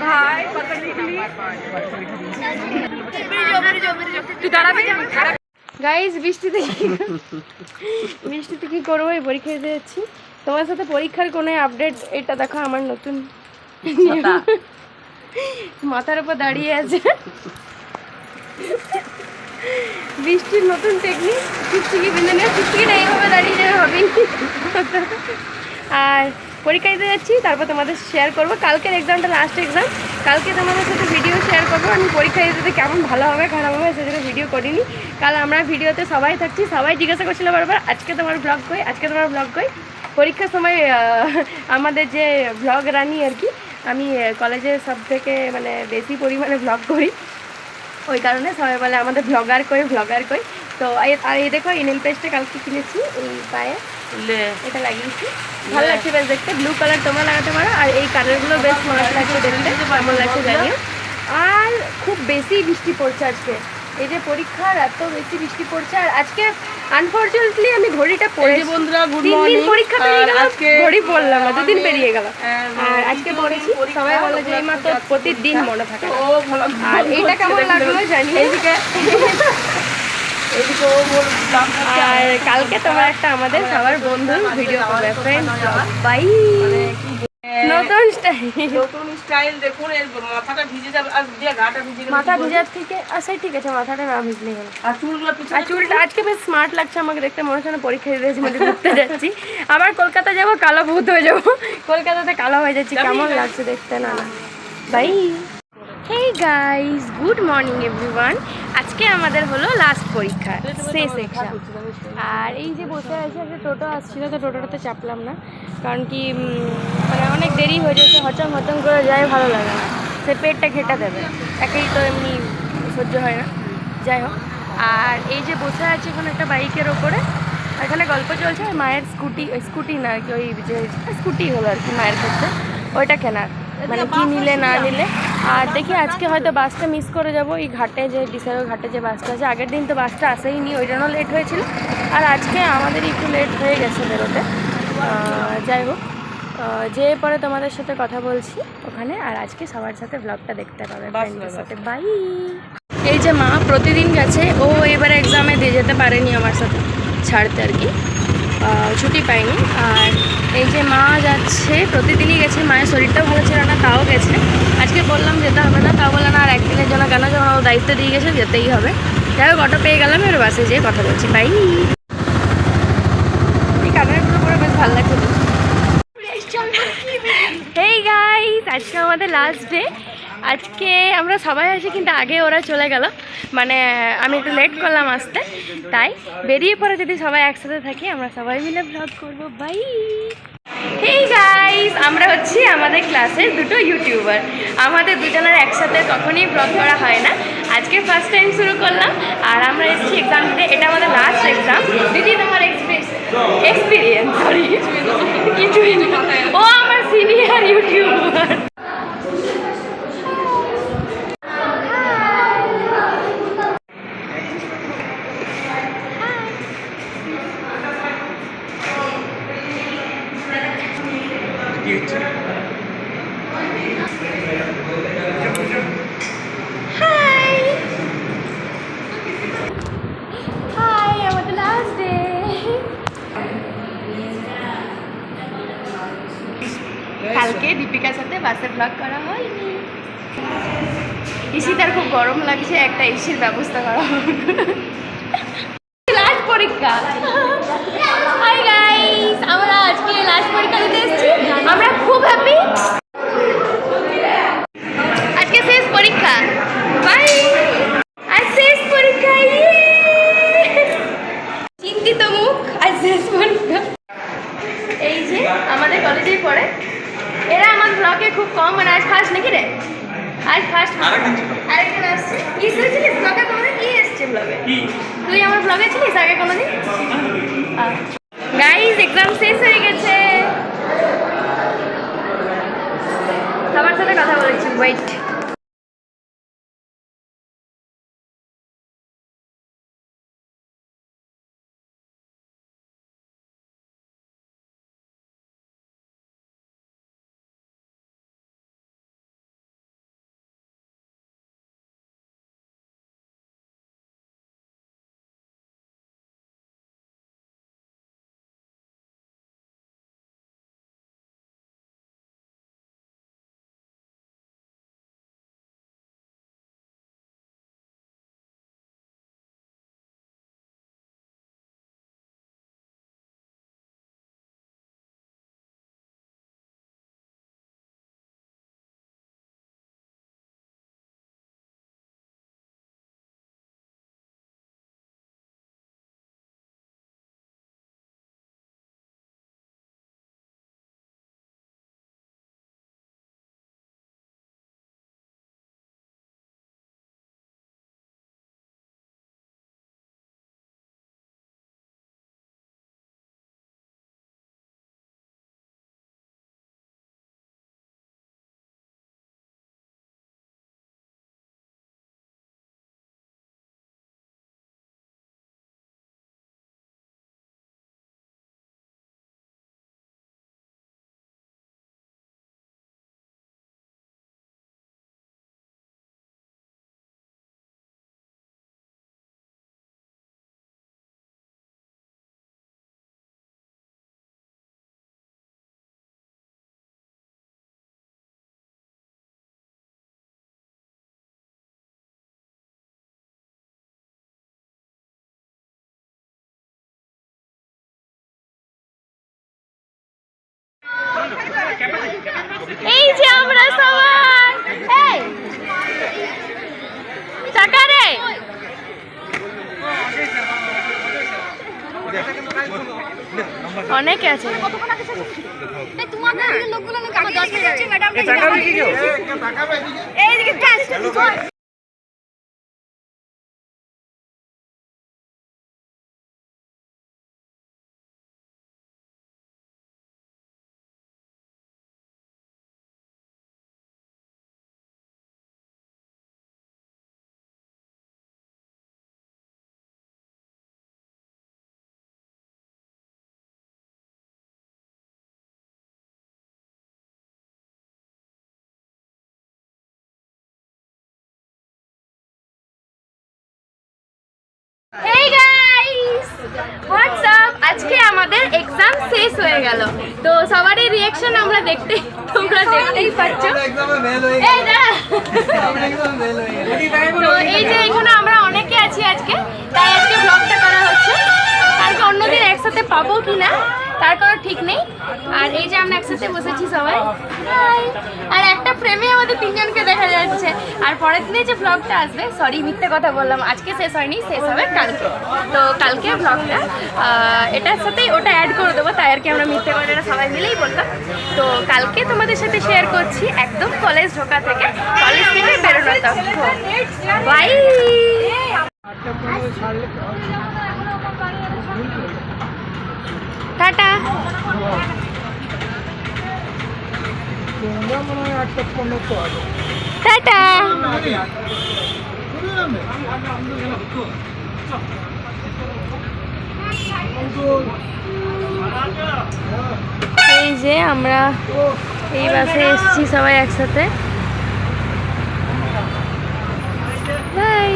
ভাই তুই দাঁড়াবি গাইজ বৃষ্টিতে কি করবো, এই পরীক্ষা দিতে যাচ্ছি। তোমার সাথে পরীক্ষার কোনো আপডেট, এটা দেখো আমার নতুন মাথার উপর দাঁড়িয়ে আছে বৃষ্টির নতুন টেকনিক, টিকটিকি বেঁধে নেওয়া, টিকটিকিটা এইভাবে দাঁড়িয়ে যাবে হবেই। আর পরীক্ষা দিতে যাচ্ছি, তারপর তোমাদের শেয়ার করবো। কালকের এক্সামটা লাস্ট এক্সাম, কালকে তোমাদের সাথে ভিডিও শেয়ার করবো। আমি পরীক্ষা দিতে কেমন ভালো হবে খারাপ হবে সেজন্য ভিডিও করিনি। কাল আমরা ভিডিওতে সবাই থাকছি, সবাই জিজ্ঞাসা করছিল বারবার আজকে তোমার ব্লগ কই, আজকে তোমার ব্লগ কই। পরীক্ষার সময় আমাদের যে ব্লগ রানি আর কি, আমি কলেজে সব থেকে মানে বেশি পরিমাণে ব্লগ করি, ওই কারণে সবাই বলে আমাদের ব্লগার কই। তো আর এই দেখো এই নেল পেস্টটা কালকে কিনেছি, এই পায়ে এটা লাগিয়েছি, ভালো লাগছে বেশ দেখতে। ব্লু কালার তোমরা লাগাতে পারো, আর এই কালারগুলো বেশ ভালো লাগছে দেখতে, কেমন লাগছে জানিও। আর খুব বেশি বৃষ্টি পড়ছে আজকে, এই যে পরীক্ষার এত বেশি বৃষ্টি পড়ছে। আর আজকে আনফর্চুনেটলি আমি ঘড়িটা পড়েছি বন্ধুরা, 3 দিন পরীক্ষা পেরিয়ে গেল, ঘড়ি পড়লাম না, 2 দিন পেরিয়ে গেল। আর আজকে পড়েছি, সবাই বলে যে এই মাত্র প্রতিদিন মনে থাকে। আর এইটা কেমন লাগলো জানি। আর কালকে তোমার একটা আমাদের সবার বন্ধুর ভিডিও করবে, ফ্রেন্ড বাই নতুন স্টাইল দেখুন। মাথাটা ভিজে যাবে, আর গাটা ভিজে গেলে মাথা ভিজার থেকে আচ্ছা ঠিক আছে, মাথাটা না ভিজলে হলো। আর চুলটা আজকে বেশ স্মার্ট লাগছে আমাকে দেখতে, মনে হচ্ছে না পরীক্ষা দিয়েছি, মানে ঘুরতে যাচ্ছি। আবার কলকাতা যাবো, কালো ভূত হয়ে যাবো, কলকাতাতে কালো হয়ে যাচ্ছি, কেমন লাগছে দেখতে। না bye. Hey guys, good morning everyone. আজকে আমাদের হলো লাস্ট পরীক্ষা, শেষ এক্সাম। আর এই যে বসে আছে, একটা টোটো আসছিল, তো টোটোটাতে চাপলাম না, কারণ কি মানে অনেক দেরি হয়ে যাচ্ছে, হচম করে যায়, ভালো লাগে না, সে পেটটা ঘেঁটে দেবে, একেই তো এমনি সহ্য হয় না, যাই হোক। আর এই যে বসে আছে এখন একটা বাইকের ওপরে, এখানে গল্প চলছে। মায়ের স্কুটি না আর কি, ওই যে স্কুটি হলো আর কি মায়ের ক্ষেত্রে, ওইটা কেনার, মানে কি নিলে না নিলে। আর দেখি আজকে হয়তো বাসটা মিস করে যাব, এই ঘাটে যে ডিসাইড ঘাটে যে বাসটা আছে, আগের দিন তো বাসটা আসেই নি, ওই জন্য লেট হয়েছিল। আর আজকে আমাদের একটু লেট হয়ে গেছে বেরোতে, যাই হোক, যে পরে তোমাদের সাথে কথা বলছি ওখানে। আর আজকে সবার সাথে ব্লগটা দেখতে পাবে ফ্রেন্ডের সাথে। বাই। এই যে মা প্রতিদিন গেছে, ও এবারে এক্সামে দিয়ে যেতে পারেনি আমার সাথে ছাড়তে আর কি, ছুটি পাইনি। আর এই যে মা যাচ্ছে, প্রতিদিনই গেছে, মায়ের শরীরটাও ভালো ছিল না, তাও গেছে। আজকে বললাম যেতে হবে না, তাও বলে না, আর একদিনের জন্য কেন, যখন ও দায়িত্ব দিয়ে গেছে যেতেই হবে। যাই হোক, অটো পেয়ে গেলাম, এবার বাসে যেয়ে কথা বলছি। বাই। এই কালারগুলো পরে বেশ ভালো লাগছে। হেই গাইস, আজকে আমাদের লাস্ট ডে। আজকে আমরা সবাই আসি, কিন্তু আগে ওরা চলে গেল, মানে আমি একটু লেট করলাম আসতে, তাই বেরিয়ে পরে যদি সবাই একসাথে থাকি আমরা সবাই মিলে ব্লগ করবো। বাই। হেই গাইস, আমরা হচ্ছি আমাদের ক্লাসের দুটো ইউটিউবার, আমাদের দুজনের একসাথে কখনই ব্লগ করা হয় না, আজকে ফার্স্ট টাইম শুরু করলাম। আর আমরা এসেছি এক্সাম দিতে, এটা আমাদের লাস্ট এক্সাম। দিদি তোমার এক্সপিরিয়েন্স, সরি কিছুই না, ও আমার সিনিয়র ইউটিউবার। কালকে দীপিকার সাথে বাসে ব্লগ করা হয়নি, ইসিতার খুব গরম লাগছে, একটা এসির ব্যবস্থা করা হবে। লাস্ট পরীক্ষা। হাই গাইস, আমরা আজকে লাস্ট পরীক্ষা দিতে এসেছি, আমরা খুব হ্যাপি। আজকে শেষ পরীক্ষা, বাই। আজ শেষ পরীক্ষা, চিন্তিত মুখ, আজ শেষ পরীক্ষা। এই যে আমাদের কলেজেই পড়ে, এরা আমার ব্লগে খুব কম, মানে আজ ফার্স্ট নাকি রে, আজ ফার্স্ট। আরেকজন আসছে, কি ছিলিস ব্লগে, তোমাদের কি এসছে ব্লগে, তুই আমার ব্লগে ছিলিস আগে কোনোদিন? গাইস, এক্সাম শেষ হয়ে গেছে, করছি, ওয়েট। এই যে আমরা সবাই, এই টাকা রে, অনেকে আছে। Hey guys, what's up? আজকে আমাদের এক্সাম শেষ হয়ে গেল, তো সবারই রিঅ্যাকশন তোমরা দেখতেই পাচ্ছ। এই দাঁড়া, তো এই যে এখানে আমরা অনেকে আছি আজকে, তাই আজকে ব্লগটা করা হচ্ছে। কালকে অন্যদিন একসাথে পাবো কিনা তার কোনো ঠিক নেই। আর এই যে আমরা একসাথে বসেছি সবাই, আর একটা ফ্রেমে আমাদের তিনজনকে দেখা যাচ্ছে। আর পরের দিনে যে ব্লগটা আসবে, সরি মিথ্যে কথা বললাম, আজকে শেষ হয়নি, শেষ হবে কালকে। তো কালকে ব্লগটা এটার সাথেই ওটা অ্যাড করে দেবো, তাই আর কি আমরা মিথ্যে কথাটা সবাই মিলেই বললাম। তো কালকে তোমাদের সাথে শেয়ার করছি একদম কলেজ ঢোকা থেকে, কলেজ থেকে বেরোনো তখন। বাই। টাটা। টাটা। এই যে আমরা এই বাসে এসেছি সবাই একসাথে। বাই।